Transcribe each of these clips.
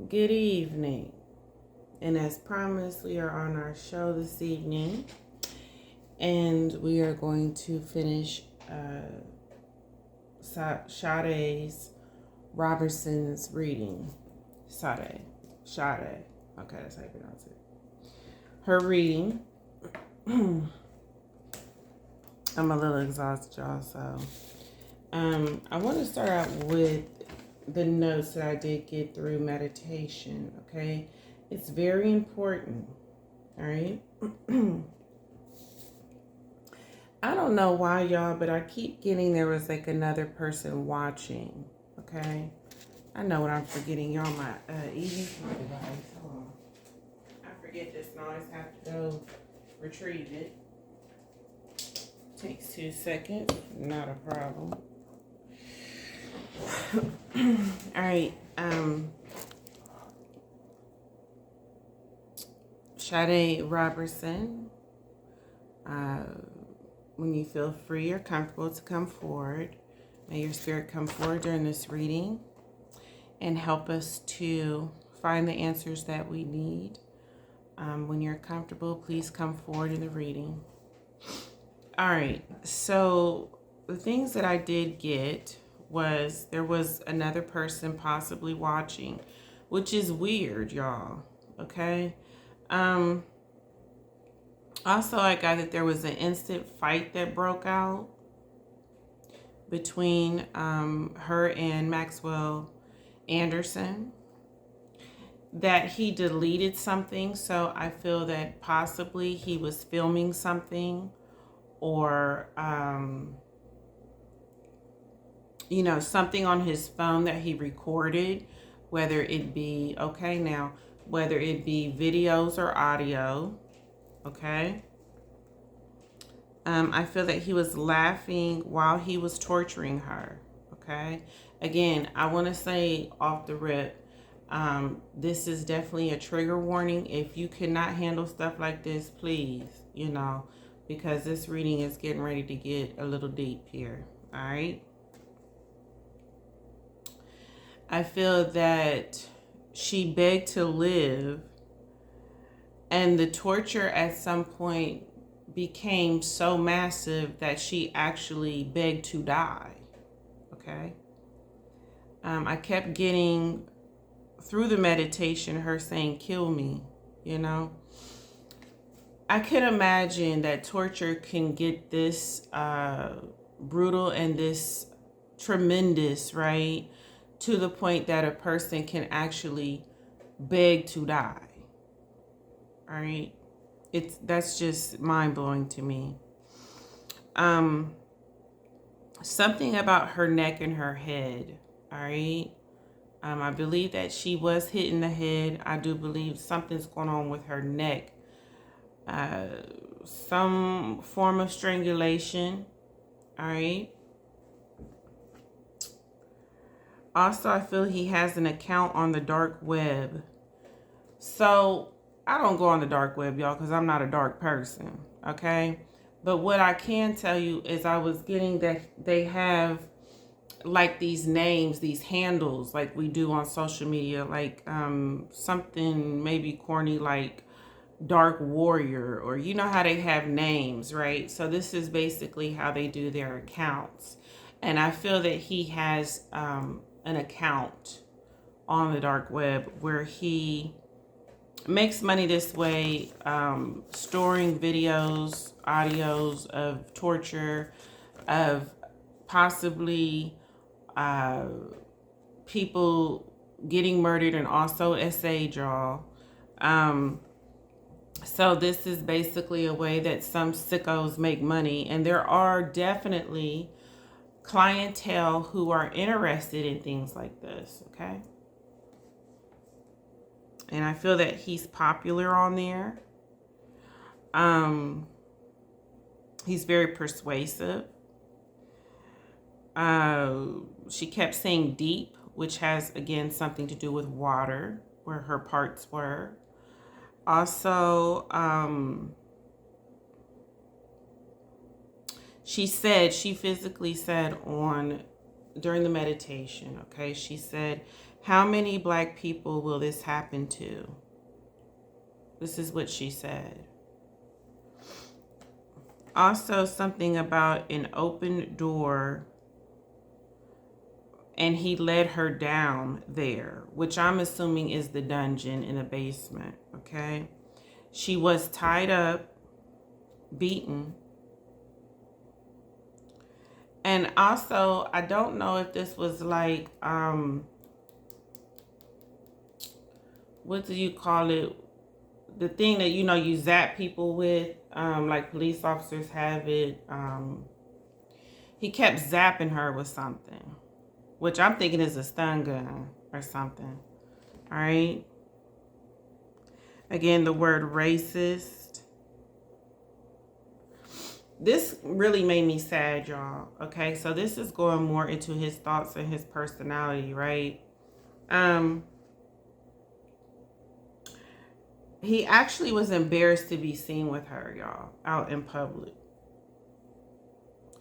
Good evening. And as promised, we are on our show this evening. And we are going to finish Sade Robinson's reading. Sade. Okay, that's how you pronounce it. Her reading. I'm a little exhausted, y'all, so I want to start out with the notes that I did get through meditation, okay? It's very important, all right? I don't know why, y'all, but I keep getting there was like another person watching, okay? I know what I'm forgetting, y'all, my device. Hold on. I forget this and I always have to go retrieve it. Takes 2 seconds, not a problem. All right, Sade Robertson, when you feel free or comfortable to come forward, may your spirit come forward during this reading and help us to find the answers that we need. When you're comfortable, please come forward in the reading. All right, so the things that I did get was there was another person possibly watching, which is weird, y'all, okay? Also, I got that there was an instant fight that broke out between her and Maxwell Anderson, that he deleted something, so I feel that possibly he was filming something or something on his phone that he recorded, whether it be, whether it be videos or audio, okay? I feel that he was laughing while he was torturing her, okay? Again, I want to say off the rip, this is definitely a trigger warning. If you cannot handle stuff like this, please, because this reading is getting ready to get a little deep here, all right? I feel that she begged to live, and the torture at some point became so massive that she actually begged to die, okay? I kept getting, through the meditation, her saying, kill me, I could imagine that torture can get this brutal and this tremendous, right? To the point that a person can actually beg to die. All right. That's just mind-blowing to me. Something about her neck and her head. All right. I believe that she was hit in the head. I do believe something's going on with her neck. Some form of strangulation. All right. Also, I feel he has an account on the dark web. So, I don't go on the dark web, y'all, because I'm not a dark person, okay? But what I can tell you is I was getting that they have, like, these names, these handles, like we do on social media, like something maybe corny like Dark Warrior, or you know how they have names, right? So this is basically how they do their accounts. And I feel that he has an account on the dark web where he makes money this way, storing videos, audios of torture, of possibly people getting murdered, and also SA, y'all. So this is basically a way that some sickos make money, and there are definitely clientele who are interested in things like this, okay? And I feel that he's popular on there. He's very persuasive. She kept saying deep, which has, again, something to do with water, where her parts were. Also, she physically said during the meditation, okay, she said, How many black people will this happen to? This is what she said. Also, something about an open door, and he led her down there, which I'm assuming is the dungeon in the basement, okay? She was tied up, beaten. And also, I don't know if this was like, what do you call it? The thing that, you know, you zap people with, like police officers have it. He kept zapping her with something, which I'm thinking is a stun gun or something. All right. Again, the word racist. This really made me sad, y'all. Okay, so this is going more into his thoughts and his personality, right? He actually was embarrassed to be seen with her, y'all, out in public.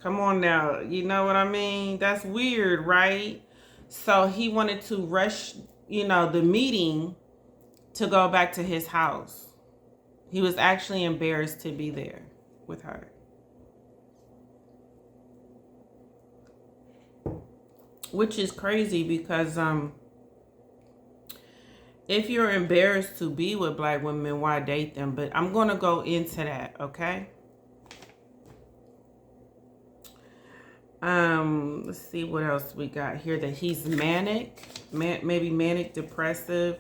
Come on now, you know what I mean? That's weird, right? So he wanted to rush, you know, the meeting to go back to his house. He was actually embarrassed to be there with her. Which is crazy because if you're embarrassed to be with black women, why date them? But I'm going to go into that, okay? Let's see what else we got here. That he's manic, maybe manic depressive.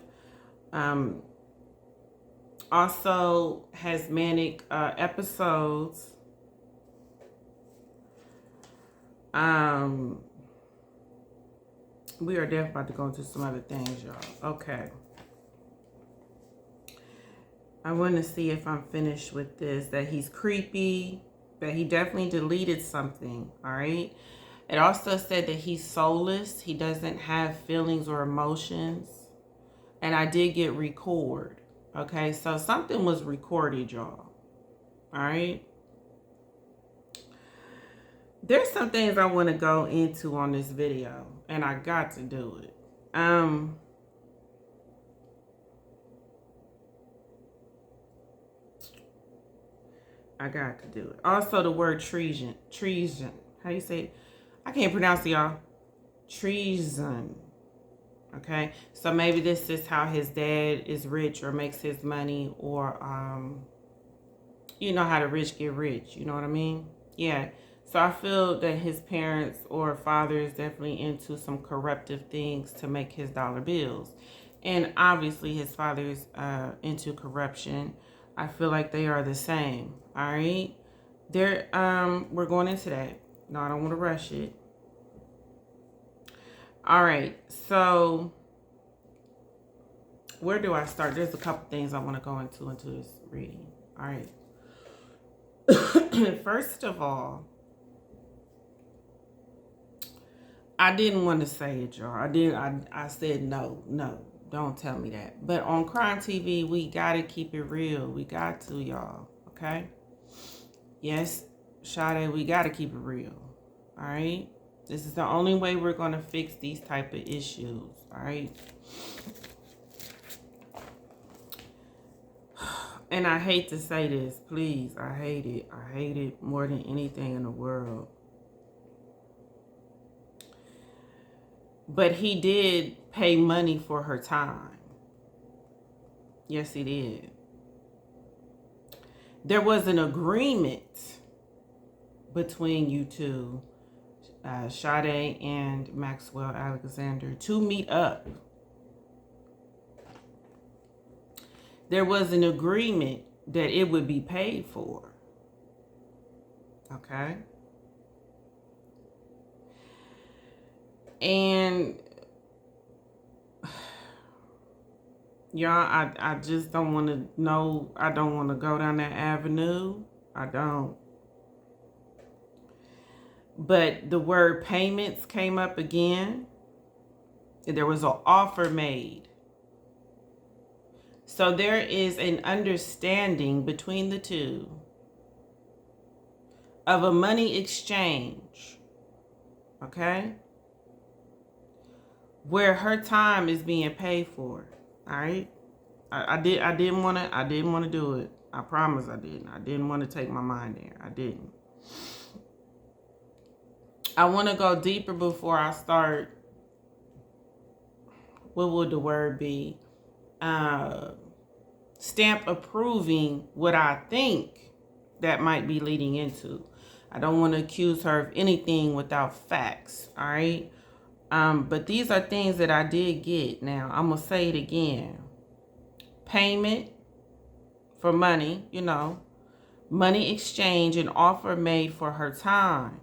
Also has manic episodes. We are definitely about to go into some other things, y'all. Okay. I want to see if I'm finished with this. That he's creepy. That he definitely deleted something. All right. It also said that he's soulless. He doesn't have feelings or emotions. And I did get record. Okay. So something was recorded, y'all. All right. There's some things I want to go into on this video. And I got to do it. I got to do it. Also, the word treason. Treason. How do you say it? I can't pronounce it, y'all. Treason. Okay. So maybe this is how his dad is rich or makes his money, or, you know how the rich get rich. You know what I mean? Yeah. So I feel that his parents or father is definitely into some corruptive things to make his dollar bills. And obviously his father is into corruption. I feel like they are the same. All right. We're going into that. No, I don't want to rush it. All right. So where do I start? There's a couple things I want to go into this reading. All right. First of all, I didn't want to say it, y'all. I said no, don't tell me that. But on Crime TV, we gotta keep it real. We got to, y'all. Okay? Yes, Sade, we gotta keep it real. All right? This is the only way we're gonna fix these type of issues. All right? And I hate to say this, please. I hate it. I hate it more than anything in the world. But he did pay money for her time. Yes, he did. There was an agreement between you two, Sade and Maxwell Alexander, to meet up. There was an agreement that it would be paid for. Okay? And y'all, I just don't want to know. I don't want to go down that avenue. I don't. But the word payments came up again. There was an offer made. So there is an understanding between the two of a money exchange. Okay? where her time is being paid for. All right. I didn't want to do it. I promise I didn't. I didn't want to take my mind there. I didn't. I want to go deeper before I start. What would the word be? Stamp approving what I think that might be leading into. I don't want to accuse her of anything without facts. All right. But these are things that I did get. Now I'm gonna say it again. Payment for money, money exchange, and offer made for her time.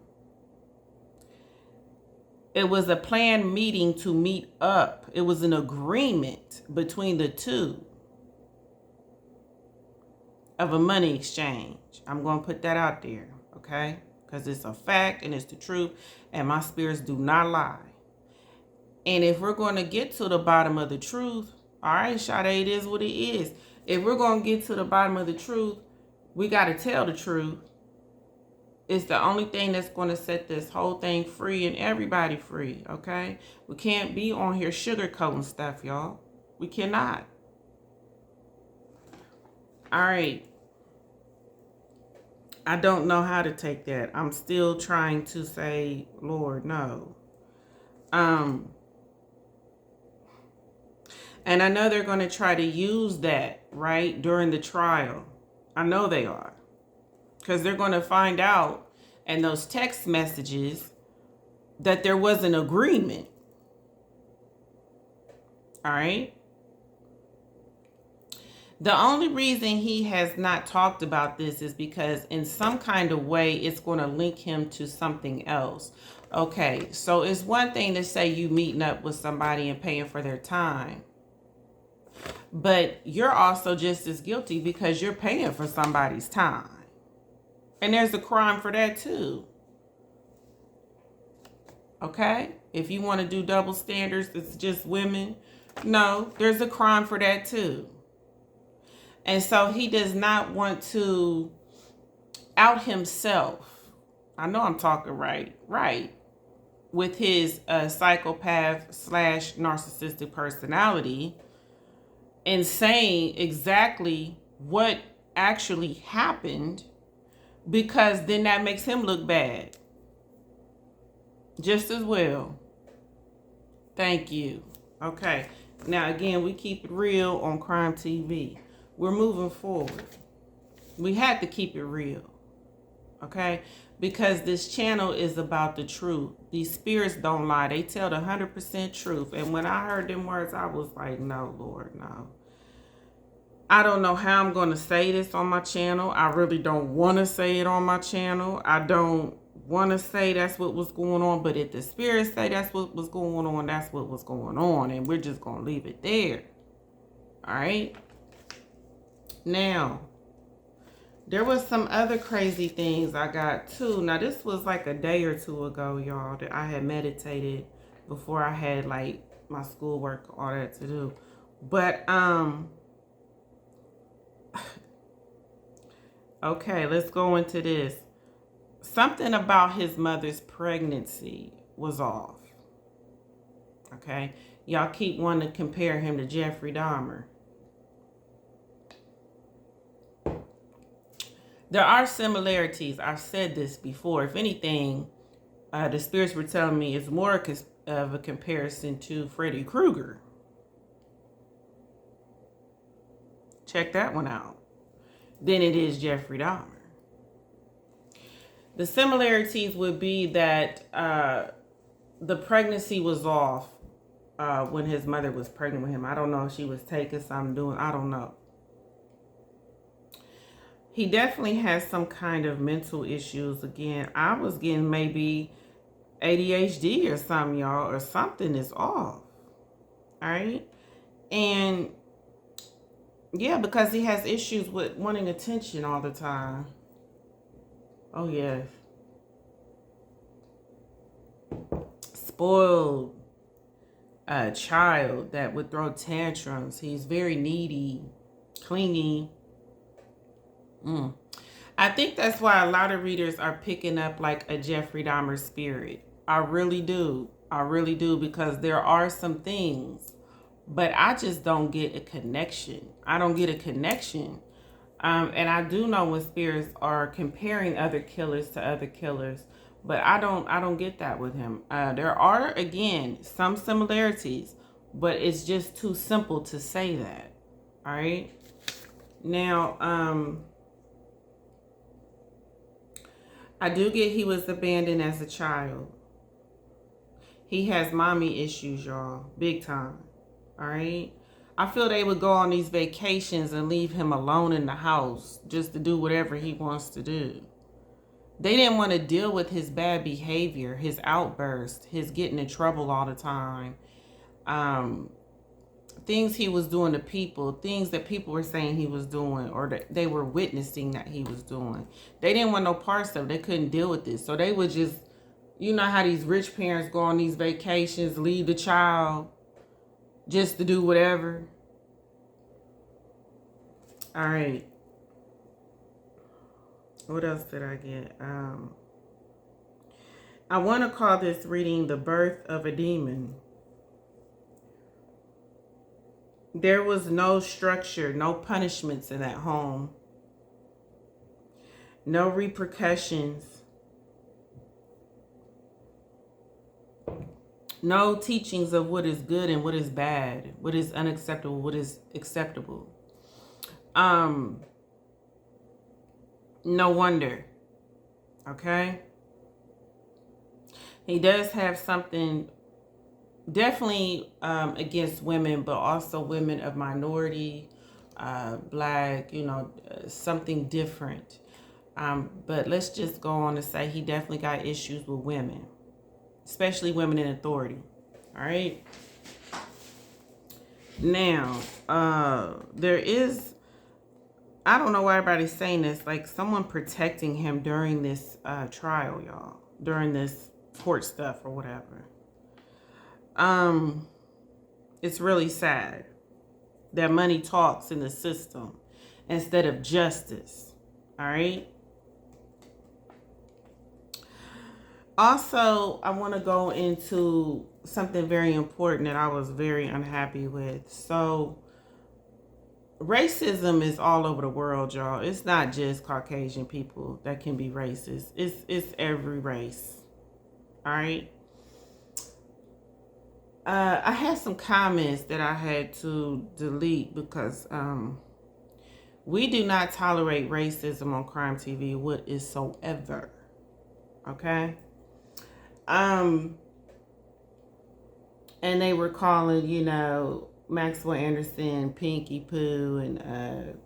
It was a planned meeting to meet up. It was an agreement between the two of a money exchange. I'm going to put that out there, okay? Because it's a fact and it's the truth, and my spirits do not lie. And if we're going to get to the bottom of the truth, all right, Sade, it is what it is. If we're going to get to the bottom of the truth, we got to tell the truth. It's the only thing that's going to set this whole thing free and everybody free, okay? We can't be on here sugarcoating stuff, y'all. We cannot. All right. I don't know how to take that. I'm still trying to say, Lord, no. And I know they're going to try to use that, right, during the trial. I know they are. Because they're going to find out in those text messages that there was an agreement. All right. The only reason he has not talked about this is because in some kind of way it's going to link him to something else. Okay, so it's one thing to say you meeting up with somebody and paying for their time. But you're also just as guilty because you're paying for somebody's time. And there's a crime for that too. Okay? If you want to do double standards, it's just women. No, there's a crime for that too. And so he does not want to out himself. I know I'm talking right. With his psychopath / narcissistic personality and saying exactly what actually happened, because then that makes him look bad just as well. Thank you. Okay. Now, again, we keep it real on Crime TV. We're moving forward. We had to keep it real. Okay? Because this channel is about the truth. These spirits don't lie. They tell the 100% truth. And when I heard them words, I was like, no, Lord, no. I don't know how I'm going to say this on my channel. I really don't want to say it on my channel. I don't want to say that's what was going on. But if the spirits say that's what was going on, that's what was going on. And we're just going to leave it there. All right? Now, there was some other crazy things I got too. Now, this was like a day or two ago, y'all, that I had meditated before I had like my schoolwork, all that to do. But, okay, let's go into this. Something about his mother's pregnancy was off. Okay? Y'all keep wanting to compare him to Jeffrey Dahmer. There are similarities. I've said this before. If anything, the spirits were telling me it's more of a comparison to Freddy Krueger. Check that one out. Than it is Jeffrey Dahmer. The similarities would be that the pregnancy was off when his mother was pregnant with him. I don't know if she was taking something, I don't know. He definitely has some kind of mental issues. Again, I was getting maybe ADHD or something, y'all, or something is off. All right? And yeah, because he has issues with wanting attention all the time. Oh, yes. Spoiled child that would throw tantrums. He's very needy, clingy. I think that's why a lot of readers are picking up like a Jeffrey Dahmer spirit. I really do. I really do, because there are some things, but I just don't get a connection. I don't get a connection. And I do know when spirits are comparing other killers to other killers, but I don't get that with him. There are, again, some similarities, but it's just too simple to say that. All right. Now, I do get he was abandoned as a child. He has mommy issues, y'all, big time. All right. I feel they would go on these vacations and leave him alone in the house just to do whatever he wants to do. They didn't want to deal with his bad behavior, his outburst, his getting in trouble all the time. Things he was doing to people, things that people were saying he was doing, or that they were witnessing that he was doing. They didn't want no parts of it. They couldn't deal with this. So they would just, you know how these rich parents go on these vacations, leave the child just to do whatever. All right. What else did I get? I want to call this reading The Birth of a Demon. There was no structure, no punishments in that home, no repercussions, no teachings of what is good and what is bad, what is unacceptable, what is acceptable. No wonder. Okay. He does have something definitely against women, but also women of minority, black, something different. But let's just go on to say he definitely got issues with women, especially women in authority. All right. Now, there is, I don't know why everybody's saying this, like someone protecting him during this trial, y'all, during this court stuff or whatever. It's really sad that money talks in the system instead of justice. All right. Also, I want to go into something very important that I was very unhappy with. So, racism is all over the world, y'all. It's not just Caucasian people that can be racist. It's every race. All right. I had some comments that I had to delete because we do not tolerate racism on Crime TV whatsoever. Okay. And they were calling, Maxwell Anderson, Pinky Pooh, and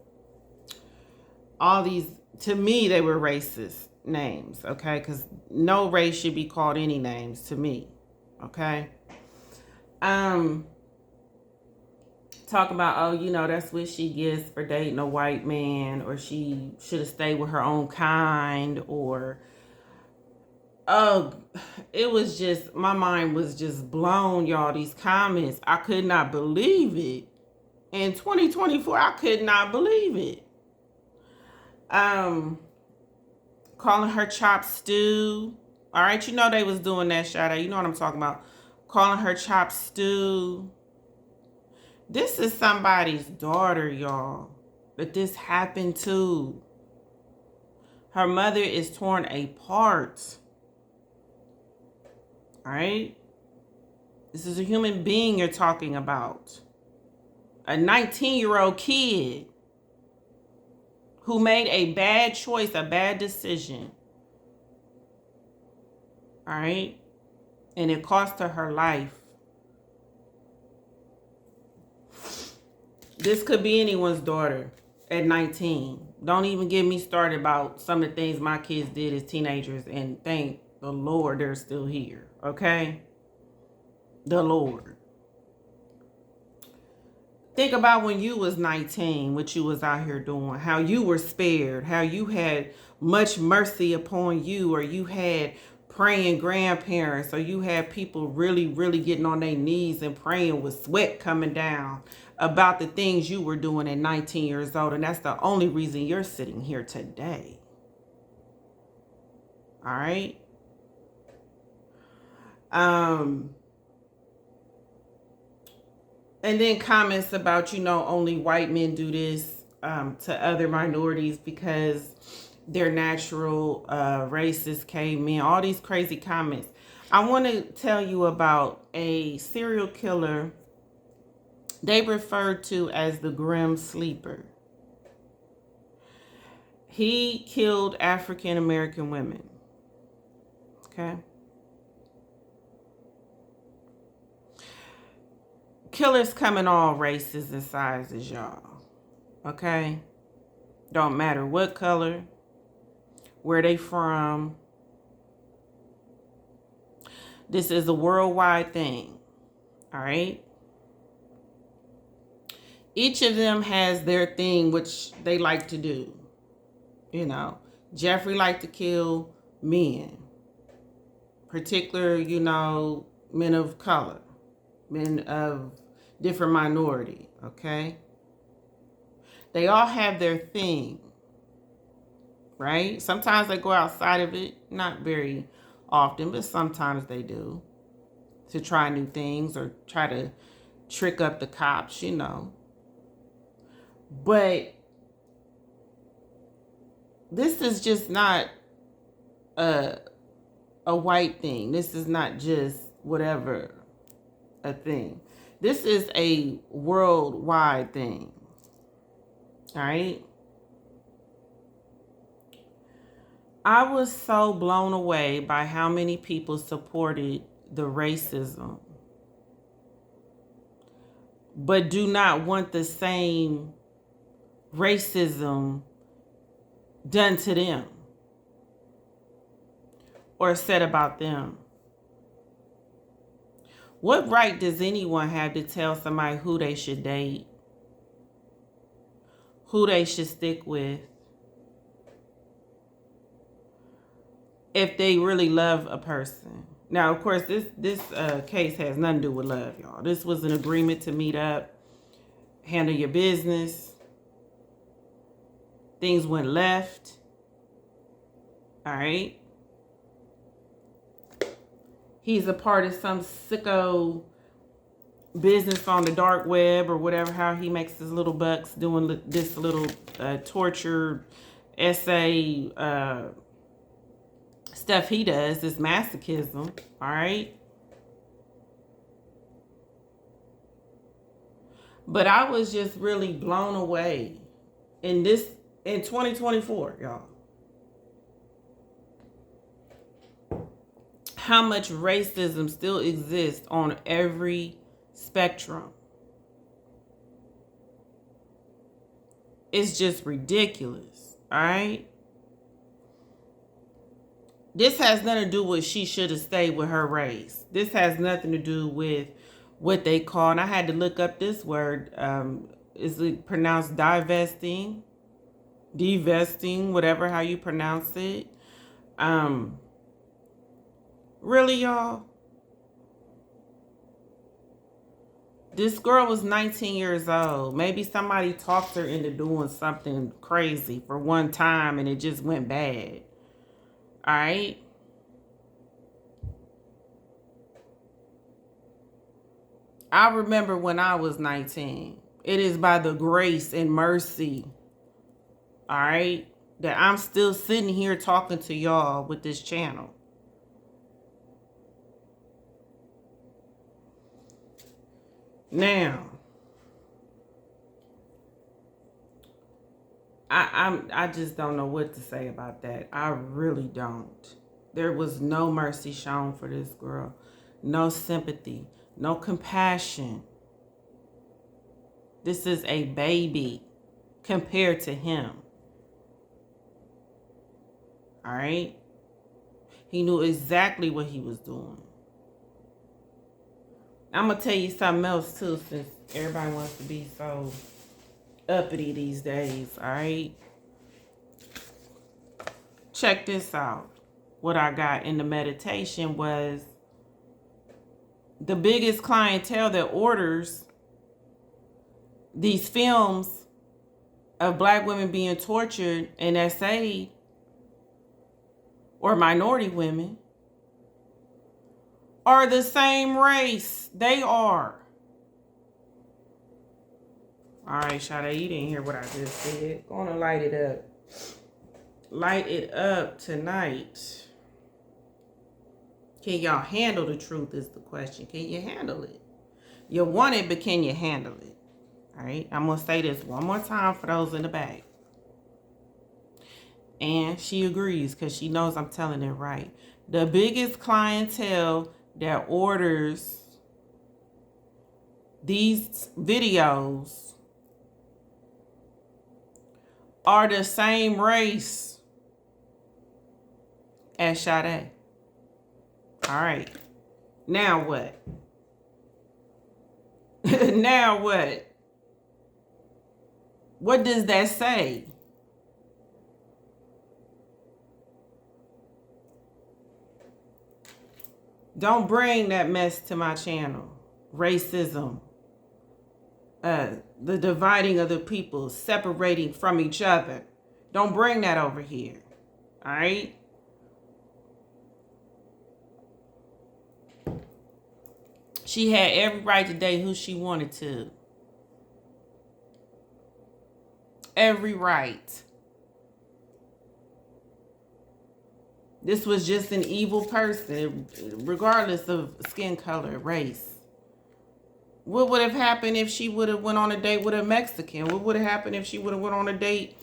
all these, to me, they were racist names, okay? Because no race should be called any names to me, okay? Talk about, that's what she gets for dating a white man, or she should have stayed with her own kind, or, it was just, my mind was just blown, y'all, these comments. I could not believe it. In 2024, I could not believe it. Calling her chopped stew. All right, they was doing that, Sade. You know what I'm talking about. Calling her chopped stew. This is somebody's daughter, y'all, that this happened to. Her mother is torn apart. All right? This is a human being you're talking about. A 19-year-old kid who made a bad choice, a bad decision. All right? And it cost her life. This could be anyone's daughter at 19. Don't even get me started about some of the things my kids did as teenagers, and thank the Lord they're still here. Okay? The Lord. Think about when you was 19, what you was out here doing, how you were spared, how you had much mercy upon you, or you had praying grandparents, or you had people really, really getting on their knees and praying with sweat coming down about the things you were doing at 19 years old. And that's the only reason you're sitting here today. All right? And then comments about, only white men do this to other minorities because they're natural racist cavemen. All these crazy comments. I want to tell you about a serial killer they referred to as the Grim Sleeper. He killed African American women. Okay. Killers come in all races and sizes, y'all. Okay? Don't matter what color, where they from. This is a worldwide thing. All right? Each of them has their thing which they like to do. Jeffrey liked to kill men. Particular, men of color. Men of different minority, okay? They all have their thing, right? Sometimes they go outside of it, not very often, but sometimes they do, to try new things or try to trick up the cops, But this is just not a white thing. This is not just whatever a thing. This is a worldwide thing. All right. I was so blown away by how many people supported the racism, but do not want the same racism done to them or said about them. What right does anyone have to tell somebody who they should date, who they should stick with, if they really love a person? Now, of course, this case has nothing to do with love, y'all. This was an agreement to meet up, handle your business. Things went left. All right. He's a part of some sicko business on the dark web or whatever, how he makes his little bucks doing this little torture essay stuff he does, this masochism. All right. But I was just really blown away in 2024, y'all. How much racism still exists on every spectrum. It's just ridiculous, all right? This has nothing to do with she should have stayed with her race. This has nothing to do with what they call, and I had to look up this word. Is it pronounced divesting, whatever, how you pronounce it. Really, y'all? This girl was 19 years old. Maybe somebody talked her into doing something crazy for one time and it just went bad. All right? I remember when I was 19. It is by the grace and mercy, all right, that I'm still sitting here talking to y'all with this channel. Now, I just don't know what to say about that. I really don't. There was no mercy shown for this girl. No sympathy. No compassion. This is a baby compared to him. All right? He knew exactly what he was doing. I'm going to tell you something else, too, since everybody wants to be so uppity these days, all right? Check this out. What I got in the meditation was the biggest clientele that orders these films of black women being tortured and essayed, or minority women, are the same race. They are. All right, Sade, you didn't hear what I just said. Go on and light it up. Light it up tonight. Can y'all handle the truth is the question. Can you handle it? You want it, but can you handle it? All right, I'm going to say this one more time for those in the back. And she agrees because she knows I'm telling it right. The biggest clientele that orders these videos are the same race as Sade. All right. Now what? Now what? What does that say? Don't bring that mess to my channel. Racism. The dividing of the people, separating from each other. Don't bring that over here. All right? She had every right to date who she wanted to. Every right. This was just an evil person, regardless of skin color, race. What would have happened if she would have went on a date with a Mexican? What would have happened if she would have went on a date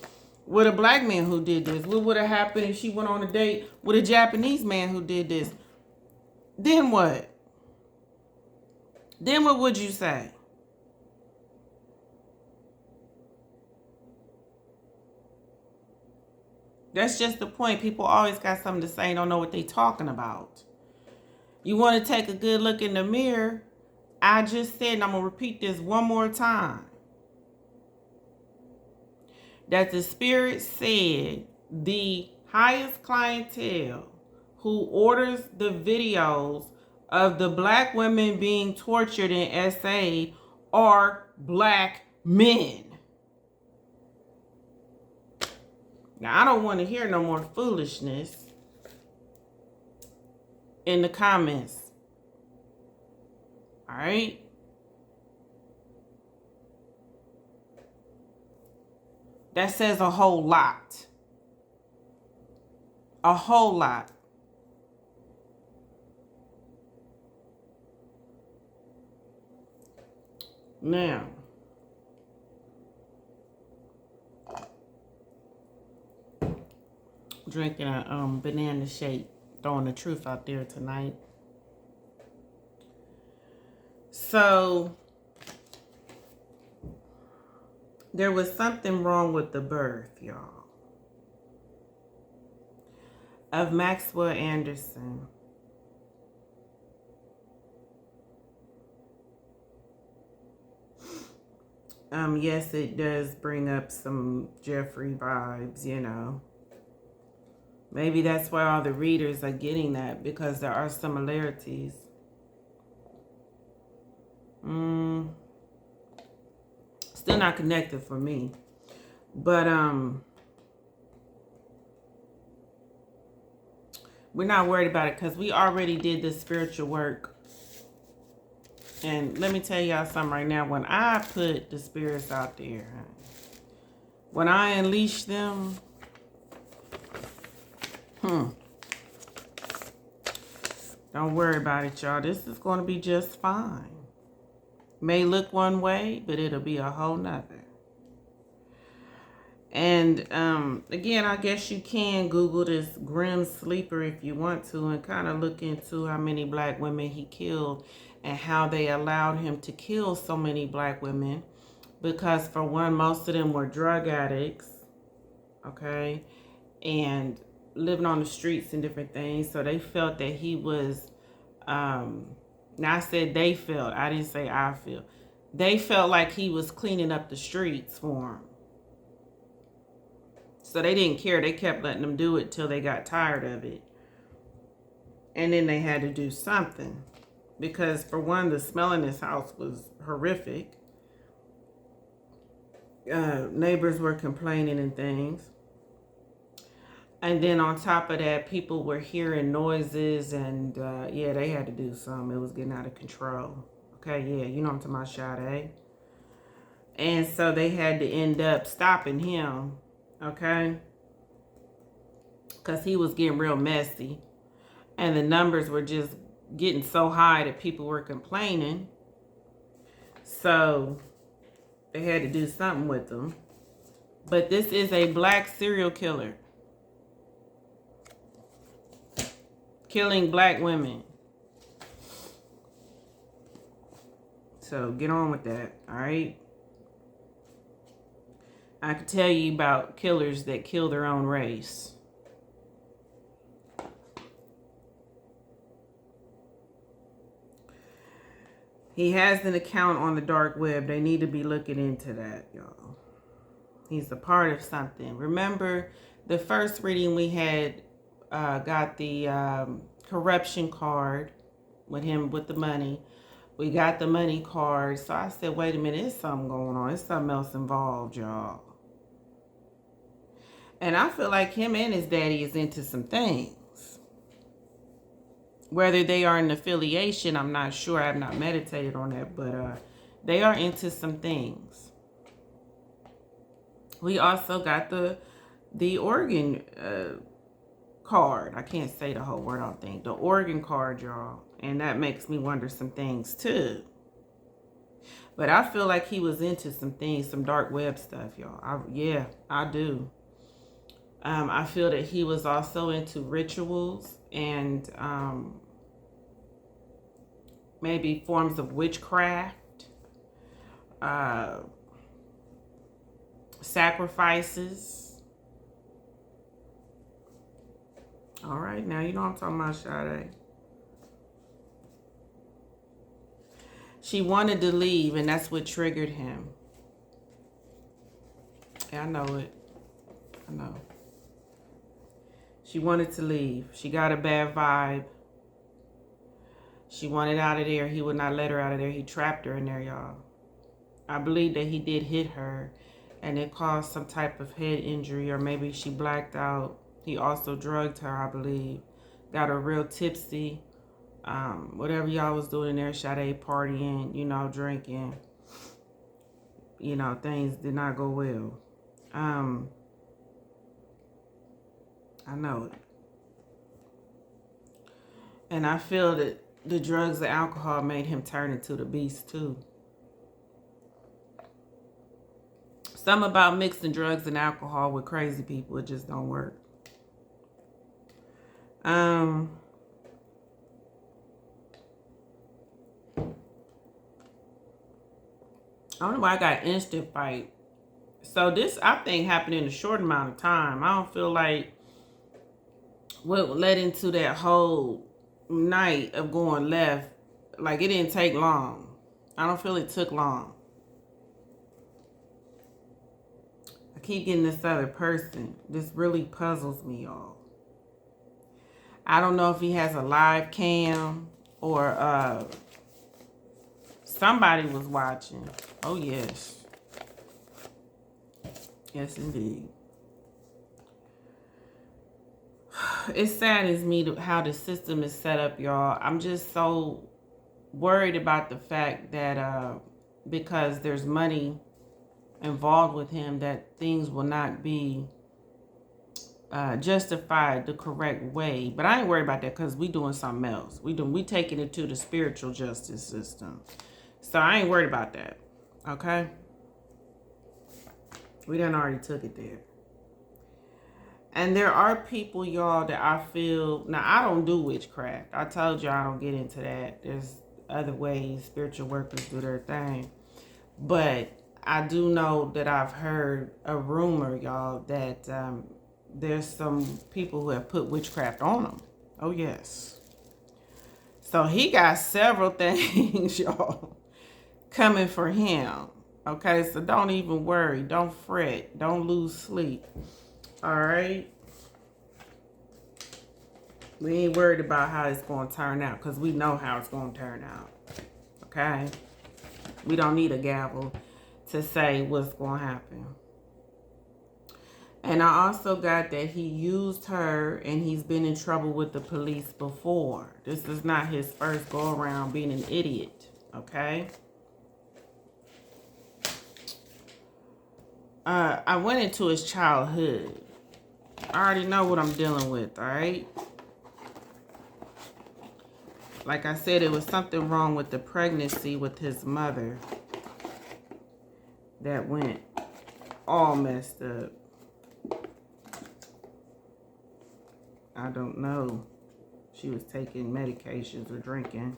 with a black man who did this? What would have happened if she went on a date with a Japanese man who did this? Then what? Then what would you say? That's just the point. People always got something to say and don't know what they talking about. You want to take a good look in the mirror? I just said, and I'm going to repeat this one more time, that the Spirit said the highest clientele who orders the videos of the black women being tortured in SA are black men. Now, I don't want to hear no more foolishness in the comments. All right? That says a whole lot. A whole lot. Now, drinking a banana shake, throwing the truth out there tonight. So, there was something wrong with the birth, y'all, of Maxwell Anderson. Yes, it does bring up some Jeffrey vibes, you know. Maybe that's why all the readers are getting that, because there are similarities. Still not connected for me. But we're not worried about it because we already did the spiritual work. And let me tell y'all something right now. When I put the spirits out there, when I unleash them, don't worry about it, y'all. This is going to be just fine. May look one way, but it'll be a whole nother. And again, I guess you can Google this Grim Sleeper if you want to and kind of look into how many black women he killed and how they allowed him to kill so many black women. Because for one, most of them were drug addicts, okay, and living on the streets and different things. So they felt that he was, now I said they felt, I didn't say I feel. They felt like he was cleaning up the streets for them. So they didn't care. They kept letting them do it till they got tired of it. And then they had to do something. Because for one, the smell in this house was horrific. Neighbors were complaining and things. And then on top of that, people were hearing noises, and yeah, they had to do something. It was getting out of control. Okay, yeah, you know what I'm talking about, Sade. And so they had to end up stopping him, okay? Because he was getting real messy. And the numbers were just getting so high that people were complaining. So they had to do something with them. But this is a black serial killer. Killing black women. So get on with that, all right? I could tell you about killers that kill their own race. He has an account on the dark web. They need to be looking into that, y'all. He's a part of something. Remember, the first reading we had got the corruption card with him with the money. We got the money card. So I said, wait a minute, there's something going on. There's something else involved, y'all. And I feel like him and his daddy is into some things. Whether they are an affiliation, I'm not sure. I have not meditated on that. But they are into some things. We also got the organ card. I can't say the whole word, I don't think. The organ card, y'all. And that makes me wonder some things, too. But I feel like he was into some things, some dark web stuff, y'all. Yeah, I do. I feel that he was also into rituals and maybe forms of witchcraft, sacrifices. All right, now you know what I'm talking about, Sade. She wanted to leave, and that's what triggered him. Yeah, I know it. I know. She wanted to leave. She got a bad vibe. She wanted out of there. He would not let her out of there. He trapped her in there, y'all. I believe that he did hit her, and it caused some type of head injury, or maybe she blacked out. He also drugged her, I believe. Got her real tipsy. Whatever y'all was doing in there, Sade, partying, you know, drinking. You know, things did not go well. I know it. And I feel that the drugs and alcohol made him turn into the beast too. Something about mixing drugs and alcohol with crazy people, it just don't work. I don't know why I got instant fight. So this, I think, happened in a short amount of time. I don't feel like what led into that whole night of going left, like it didn't take long. I don't feel it took long. I keep getting this other person. This really puzzles me, y'all. I don't know if he has a live cam or somebody was watching. Oh, yes. Yes, indeed. It saddens me how the system is set up, y'all. I'm just so worried about the fact that because there's money involved with him, that things will not be justified the correct way. But I ain't worried about that because we doing something else. We taking it to the spiritual justice system. So I ain't worried about that. Okay? We done already took it there. And there are people, y'all, that I feel... Now, I don't do witchcraft. I told you I don't get into that. There's other ways spiritual workers do their thing. But I do know that I've heard a rumor, y'all, that there's some people who have put witchcraft on them. Oh, yes. So he got several things, y'all, coming for him. Okay, so don't even worry. Don't fret. Don't lose sleep. All right? We ain't worried about how it's going to turn out because we know how it's going to turn out. Okay? We don't need a gavel to say what's going to happen. And I also got that he used her and he's been in trouble with the police before. This is not his first go around being an idiot, okay? I went into his childhood. I already know what I'm dealing with, all right? Like I said, it was something wrong with the pregnancy with his mother that went all messed up. I don't know. She was taking medications or drinking.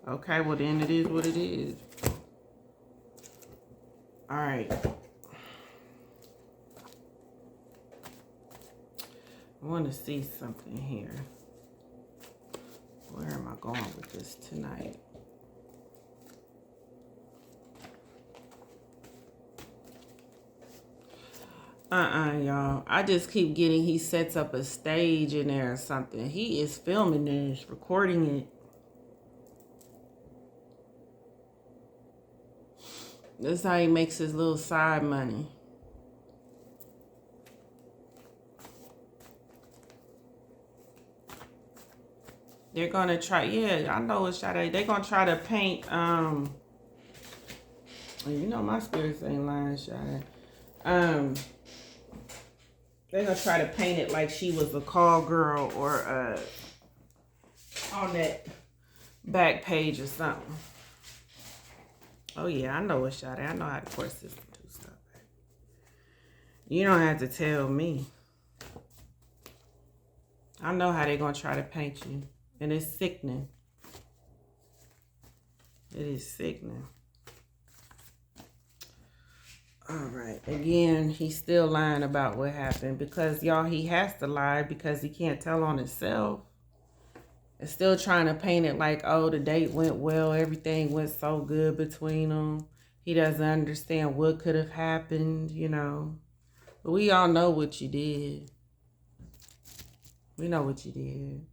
Okay, well then it is what it is. All right. I want to see something here. Where am I going with this tonight? Y'all. I just keep getting he sets up a stage in there or something. He is filming this, recording it. That's how he makes his little side money. They're gonna try, yeah, I know it's Sade. They're gonna try to paint, you know my spirits ain't lying, Sade. They're gonna try to paint it like she was a call girl or on that back page or something. Oh yeah, I know it's Sade. I know how the court system do stuff. You don't have to tell me. I know how they're gonna try to paint you. And it's sickening. It is sickening. All right. Again, he's still lying about what happened because, y'all, he has to lie because he can't tell on himself. It's still trying to paint it like, oh, the date went well. Everything went so good between them. He doesn't understand what could have happened, you know. But we all know what you did. We know what you did.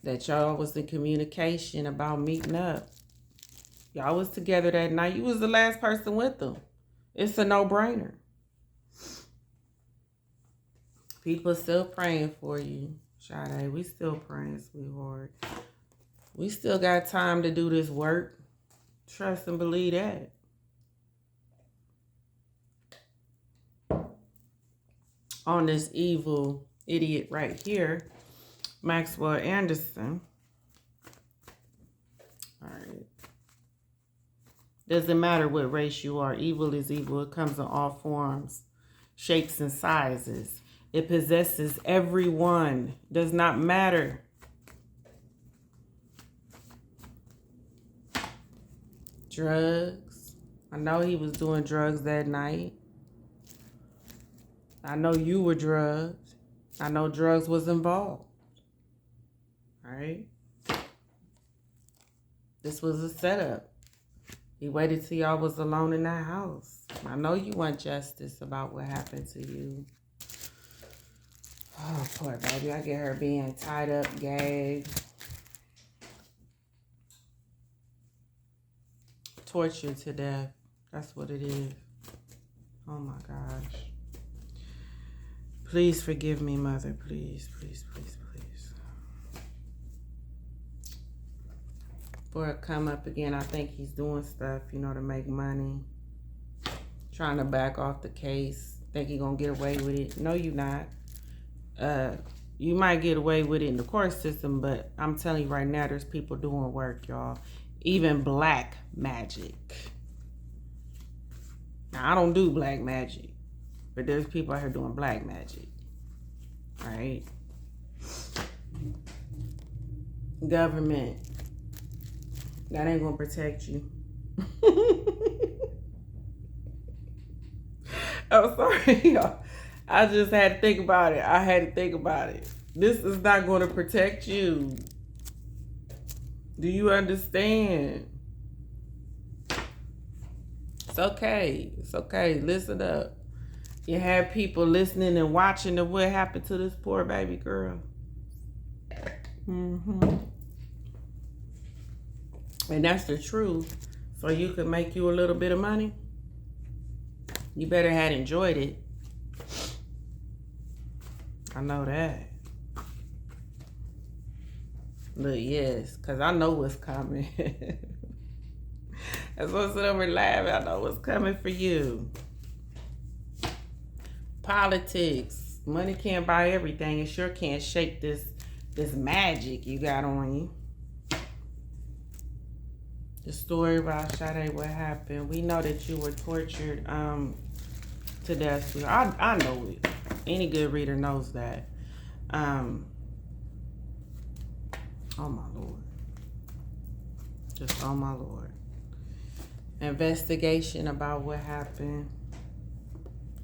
That y'all was in communication about meeting up. Y'all was together that night. You was the last person with them. It's a no-brainer. People still praying for you, Sade. We still praying, sweetheart. We still got time to do this work. Trust and believe that. On this evil idiot right here, Maxwell Anderson. All right. Doesn't matter what race you are. Evil is evil. It comes in all forms, shapes, and sizes. It possesses everyone. Does not matter. Drugs. I know he was doing drugs that night. I know you were drugged. I know drugs was involved. All right. This was a setup. He waited till y'all was alone in that house. I know you want justice about what happened to you. Oh, poor baby. I get her being tied up, gagged, tortured to death. That's what it is. Oh my gosh. Please forgive me, Mother. Please, please, please, please. For it come up again, I think he's doing stuff, you know, to make money. Trying to back off the case. Think he gonna get away with it. No, you not. You might get away with it in the court system, but I'm telling you right now, there's people doing work, y'all. Even black magic. Now, I don't do black magic, but there's people out here doing black magic. All right? Government. That ain't gonna protect you. I'm sorry, y'all. I just had to think about it. I had to think about it. This is not going to protect you. Do you understand? It's okay. It's okay. Listen up. You have people listening and watching to what happened to this poor baby girl. And that's the truth. So you can make you a little bit of money. You better had enjoyed it. I know that. Look, yes, because I know what's coming. That's what's over laughing. I know what's coming for you. Politics. Money can't buy everything. It sure can't shake this magic you got on you. The story about Sade, what happened. We know that you were tortured to death. I know it. Any good reader knows that. Oh my Lord. Just oh my Lord. Investigation about what happened.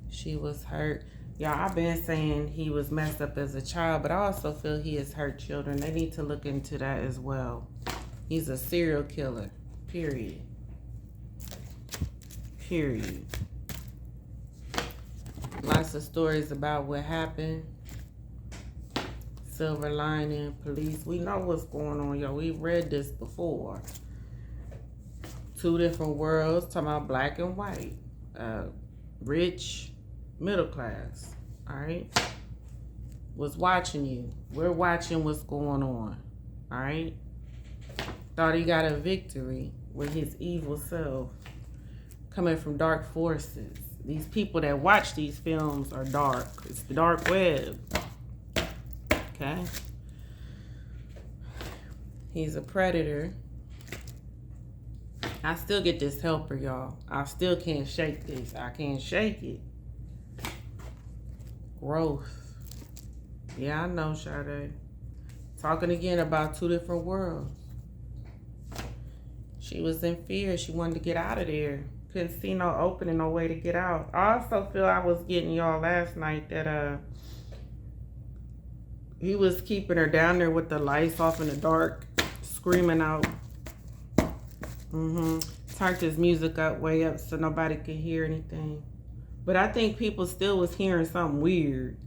She was hurt. Y'all, I've been saying he was messed up as a child, but I also feel he has hurt children. They need to look into that as well. He's a serial killer. Period. Period. Lots of stories about what happened. Silver lining, police. We know what's going on, y'all. We've read this before. Two different worlds, talking about black and white. Rich, middle class. All right? Was watching you. We're watching what's going on. All right? Thought he got a victory with his evil self coming from dark forces. These people that watch these films are dark. It's the dark web. Okay? He's a predator. I still get this helper, y'all. I still can't shake this. I can't shake it. Growth. Yeah, I know, Sade. Talking again about two different worlds. She was in fear. She wanted to get out of there. Couldn't see no opening, no way to get out. I also feel I was getting y'all last night that he was keeping her down there with the lights off in the dark, screaming out. Turned his music up way up so nobody could hear anything. But I think people still was hearing something weird.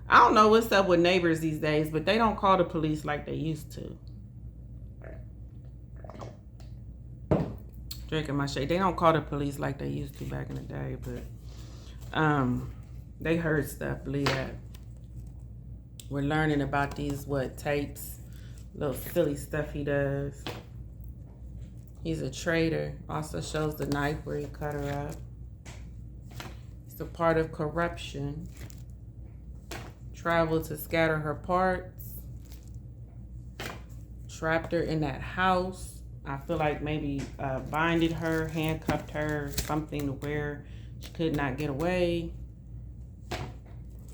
I don't know what's up with neighbors these days, but they don't call the police like they used to. Drinking my shade. They don't call the police like they used to back in the day, but they heard stuff, believe that. We're learning about these, tapes, little silly stuff he does. He's a traitor. Also shows the knife where he cut her up. It's a part of corruption. Traveled to scatter her parts. Trapped her in that house. I feel like maybe binded her, handcuffed her, something to where she could not get away.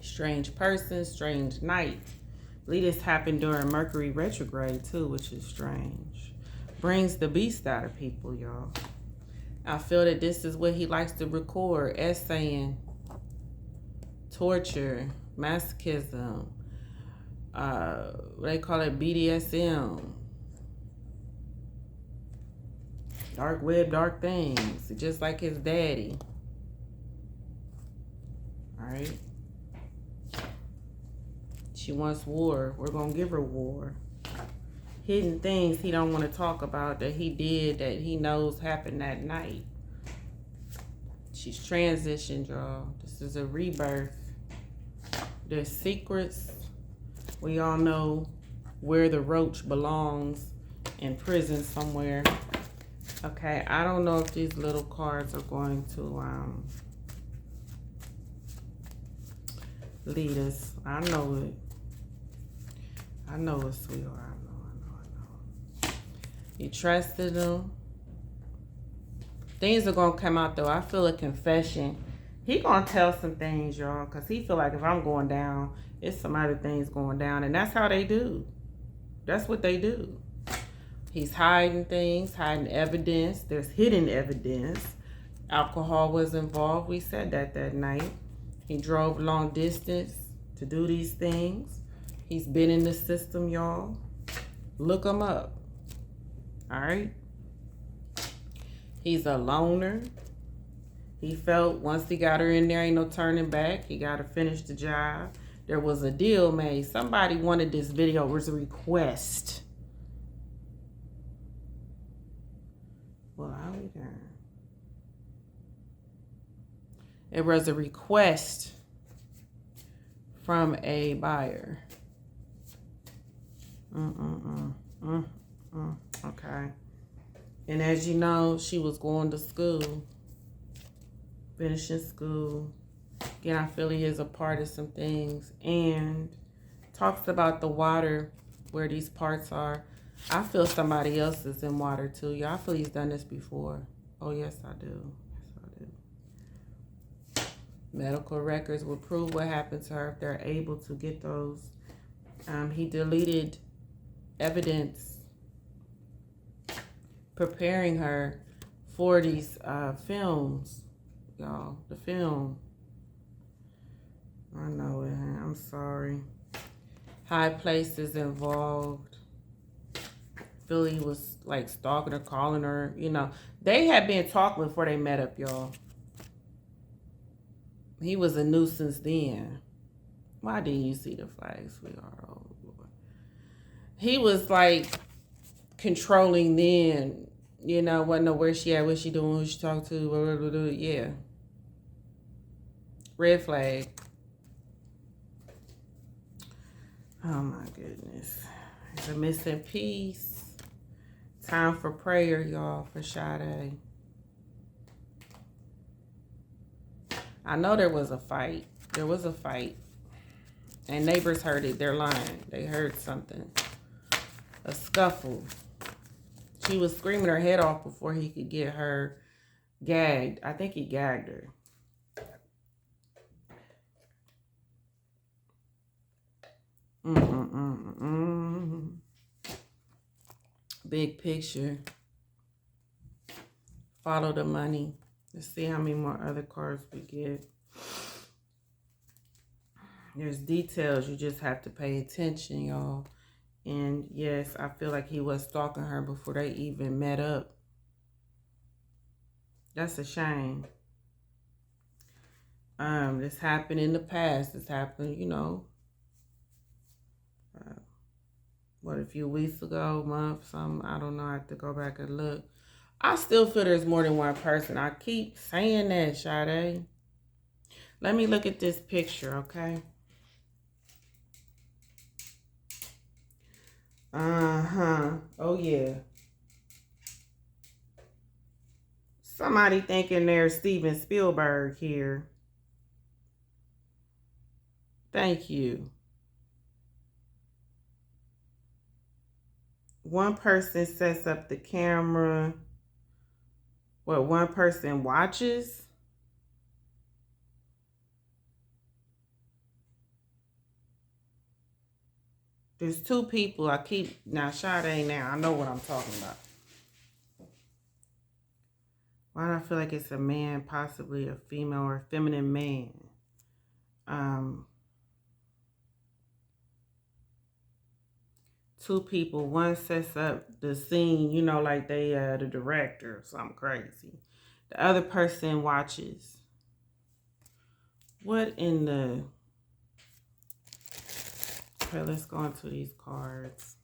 Strange person, strange night. I believe this happened during Mercury retrograde too, which is strange. Brings the beast out of people, y'all. I feel that this is what he likes to record. Essaying, torture, masochism, they call it BDSM. Dark web, dark things. Just like his daddy. Alright. She wants war. We're going to give her war. Hidden things he don't want to talk about that he did that he knows happened that night. She's transitioned, y'all. This is a rebirth. There's secrets. We all know where the roach belongs. In prison somewhere. Okay, I don't know if these little cards are going to lead us. I know it. I know it, sweetheart. I know. You trusted him. Things are going to come out, though. I feel a confession. He going to tell some things, y'all, because he feel like if I'm going down, it's some other things going down. And that's how they do. That's what they do. He's hiding things, hiding evidence. There's hidden evidence. Alcohol was involved. We said that night. He drove long distance to do these things. He's been in the system, y'all. Look him up. All right? He's a loner. He felt once he got her in there, ain't no turning back. He got to finish the job. There was a deal made. Somebody wanted this video. It was a request. Well, I'll be darned. It was a request from a buyer. Okay. And as you know, she was going to school, finishing school. Again, I feel he is a part of some things. And talks about the water where these parts are. I feel somebody else is in water too. Y'all, I feel he's done this before. Oh, yes, I do. Yes, I do. Medical records will prove what happened to her if they're able to get those. He deleted evidence preparing her for these films. Y'all, the film. I know it. I'm sorry. High places involved. Philly was like stalking her, calling her. You know, they had been talking before they met up, y'all. He was a nuisance then. Why didn't you see the flag, sweetheart? Oh, Lord. He was like controlling then. You know, wasn't know where she at, what she doing, who she talking to, blah, blah, blah, blah. Yeah. Red flag. Oh my goodness. It's a missing piece. Time for prayer, y'all, for Sade. I know there was a fight. There was a fight. And neighbors heard it. They're lying. They heard something. A scuffle. She was screaming her head off before he could get her gagged. I think he gagged her. Big picture. Follow the money. Let's see how many more other cards we get. There's details. You just have to pay attention, y'all. And yes, I feel like he was stalking her before they even met up. That's a shame. This happened in the past. This happened, you know, what, a few weeks ago, month, something. I don't know. I have to go back and look. I still feel there's more than one person. I keep saying that, Sade. Let me look at this picture, okay? Oh, yeah. Somebody thinking there's Steven Spielberg here. Thank you. One person sets up the camera. What, one person watches? There's two people. I keep, now Sade now. I know what I'm talking about. Why do I feel like it's a man, possibly a female or a feminine man? Two people. One sets up the scene, you know, like they the director or something crazy. The other person watches. What in the... Okay, let's go into these cards.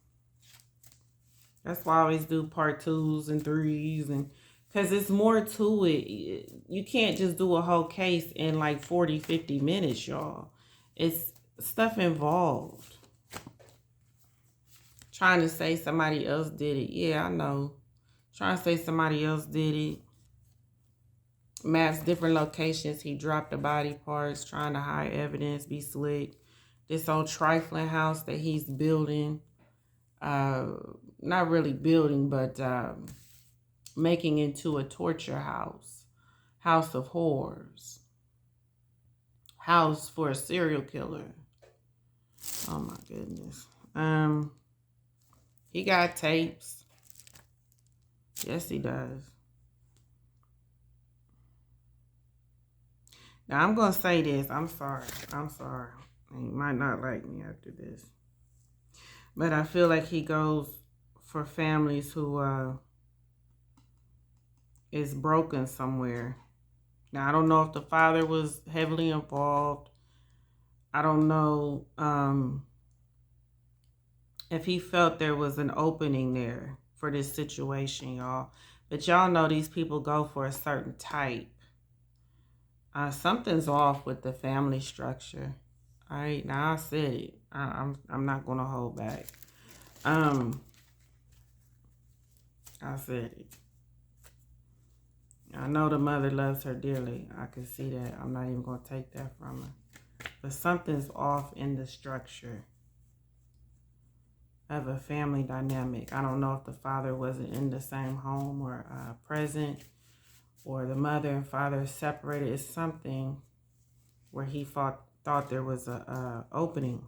That's why I always do part 2s and 3s, and because it's more to it. You can't just do a whole case in like 40, 50 minutes, y'all. It's stuff involved. Trying to say somebody else did it. Yeah, I know. Trying to say somebody else did it. Maps different locations. He dropped the body parts, trying to hide evidence, be slick. This old trifling house that he's building. Not really building, but making into a torture house. House of horrors. House for a serial killer. Oh my goodness. He got tapes. Yes, he does. Now, I'm going to say this. I'm sorry. I'm sorry. He might not like me after this. But I feel like he goes for families who is broken somewhere. Now, I don't know if the father was heavily involved. I don't know if he felt there was an opening there for this situation, y'all. But y'all know these people go for a certain type. Something's off with the family structure. All right, now I said it. I'm not gonna hold back. I said it. I know the mother loves her dearly. I can see that. I'm not even gonna take that from her. But something's off in the structure of a family dynamic. I don't know if the father wasn't in the same home or present, or the mother and father separated. It's something where he thought there was a opening.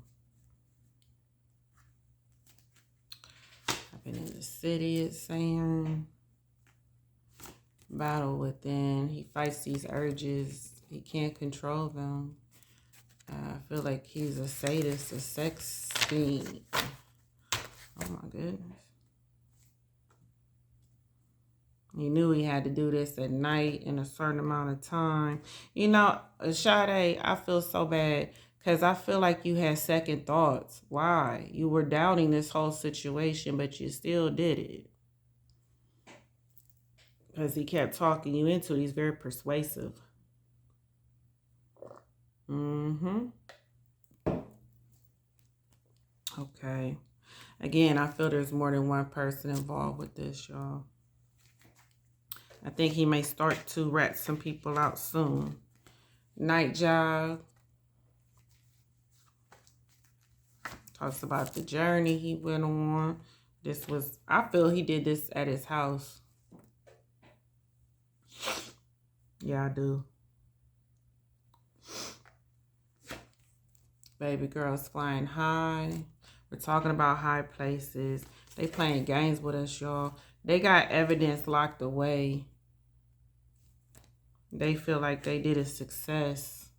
I've been in the city, it's saying. Battle within. He fights these urges. He can't control them. I feel like he's a sadist, a sex fiend. Oh my goodness. He knew he had to do this at night in a certain amount of time. You know, Sade, I feel so bad because I feel like you had second thoughts. Why? You were doubting this whole situation, but you still did it. Because he kept talking you into it. He's very persuasive. Okay. Again, I feel there's more than one person involved with this, y'all. I think he may start to rat some people out soon. Night job. Talks about the journey he went on. This was, I feel he did this at his house. Yeah, I do. Baby girls flying high. We're talking about high places. They playing games with us, y'all. They got evidence locked away. They feel like they did a success.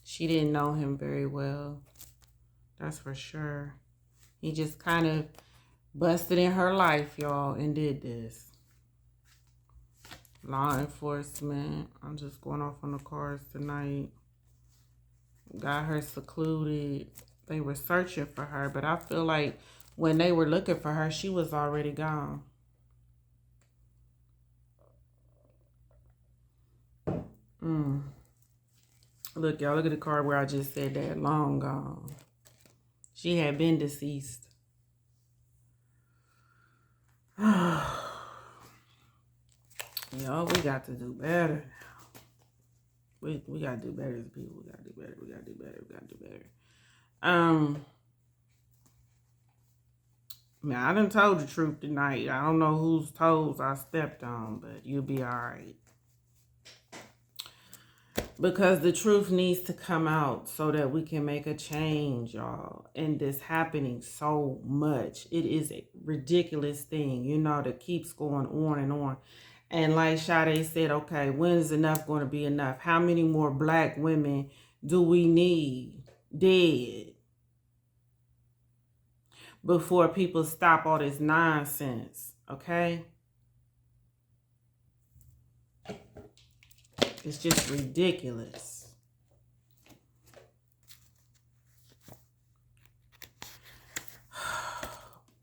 She didn't know him very well. That's for sure. He just kind of busted in her life, y'all, and did this. Law enforcement. I'm just going off on the cards tonight. Got her secluded. They were searching for her, but I feel like when they were looking for her, she was already gone. Look, y'all, look at the card where I just said that. Long gone. She had been deceased. Y'all, we got to do better now. We got to do better as people. We got to do better. We got to do better. We got to do better. Man, I done told the truth tonight. I don't know whose toes I stepped on, but you'll be all right. Because the truth needs to come out so that we can make a change, y'all. And this happening so much. It is a ridiculous thing, you know, that keeps going on and on. And like Sade said, okay, when is enough going to be enough? How many more black women do we need dead before people stop all this nonsense, okay? It's just ridiculous.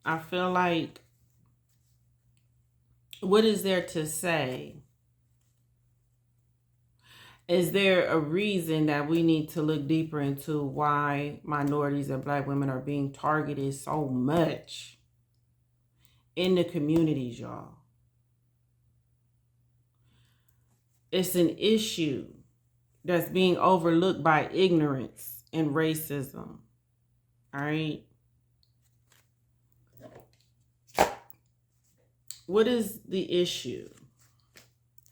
I feel like, what is there to say? Is there a reason that we need to look deeper into why minorities and black women are being targeted so much in the communities, y'all? It's an issue that's being overlooked by ignorance and racism. All right? What is the issue,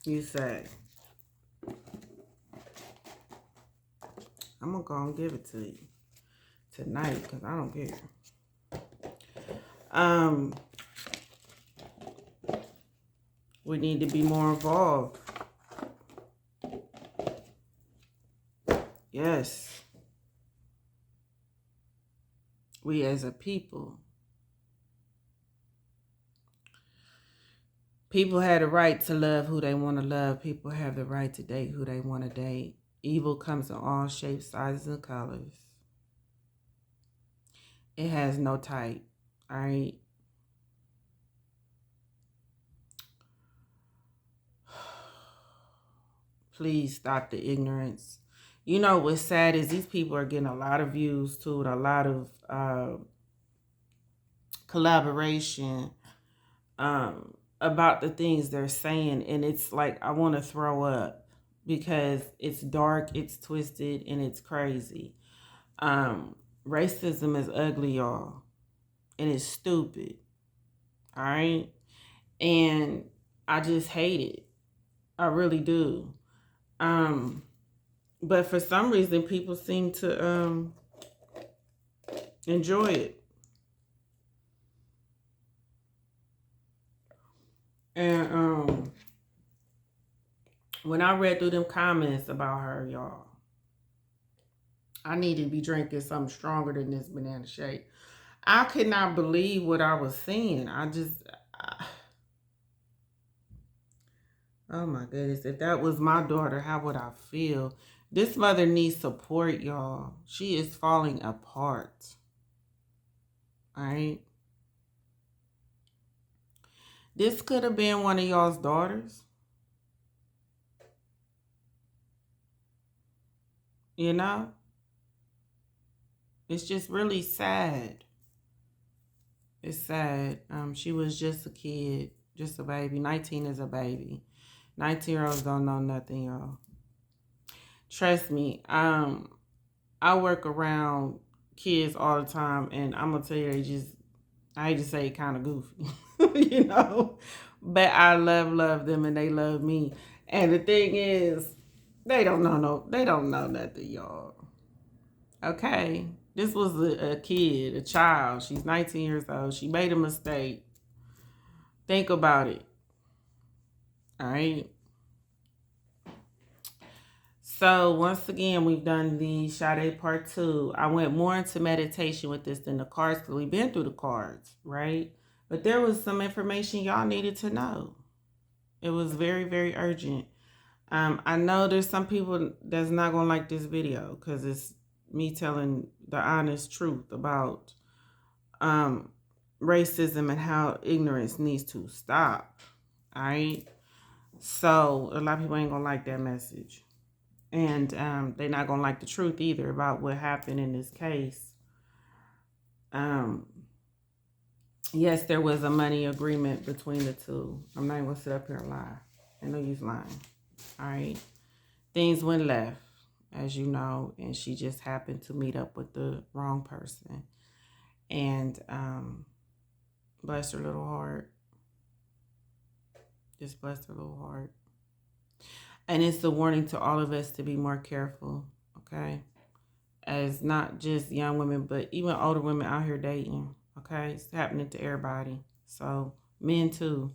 you say? I'm going to go and give it to you tonight because I don't care. We need to be more involved. Yes. We as a people. People have the right to love who they want to love. People have the right to date who they want to date. Evil comes in all shapes, sizes, and colors. It has no type. All right? Please stop the ignorance. You know what's sad is these people are getting a lot of views too, and a lot of collaboration about the things they're saying, and it's like I want to throw up because it's dark, it's twisted, and it's crazy. Racism is ugly, y'all, and it's stupid. All right, and I just hate it. I really do. But for some reason, people seem to enjoy it. And when I read through them comments about her, y'all, I needed to be drinking something stronger than this banana shake. I could not believe what I was seeing. Oh my goodness. If that was my daughter, how would I feel? This mother needs support, y'all. She is falling apart. All right. This could have been one of y'all's daughters. You know? It's just really sad. It's sad. She was just a kid, just a baby. 19 is a baby. 19-year-olds don't know nothing, y'all. Trust me. I work around kids all the time, and I'm gonna tell you, I hate to say it, kind of goofy, you know. But I love them, and they love me. And the thing is, they don't know nothing, y'all. Okay, this was a kid, a child. She's 19 years old. She made a mistake. Think about it. All right. So once again, we've done the Sade Part 2. I went more into meditation with this than the cards because we've been through the cards, right? But there was some information y'all needed to know. It was very, very urgent. I know there's some people that's not going to like this video because it's me telling the honest truth about racism and how ignorance needs to stop. All right? So a lot of people ain't going to like that message. And they're not going to like the truth either about what happened in this case. Yes, there was a money agreement between the two. I'm not even going to sit up here and lie. I know you's lying. All right. Things went left, as you know, and she just happened to meet up with the wrong person. And bless her little heart. Just bless her little heart. And it's a warning to all of us to be more careful, okay? As not just young women, but even older women out here dating, okay? It's happening to everybody. So men too.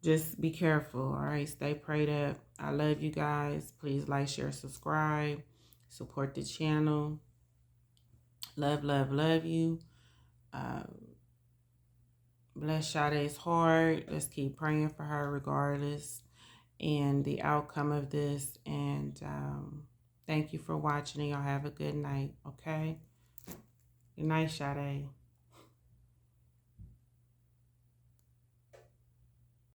Just be careful, all right? Stay prayed up. I love you guys. Please like, share, subscribe. Support the channel. Love, love, love you. Bless Sade's heart. Let's keep praying for her regardless and the outcome of this. And thank you for watching, and y'all have a good night, okay? Good night, Sade.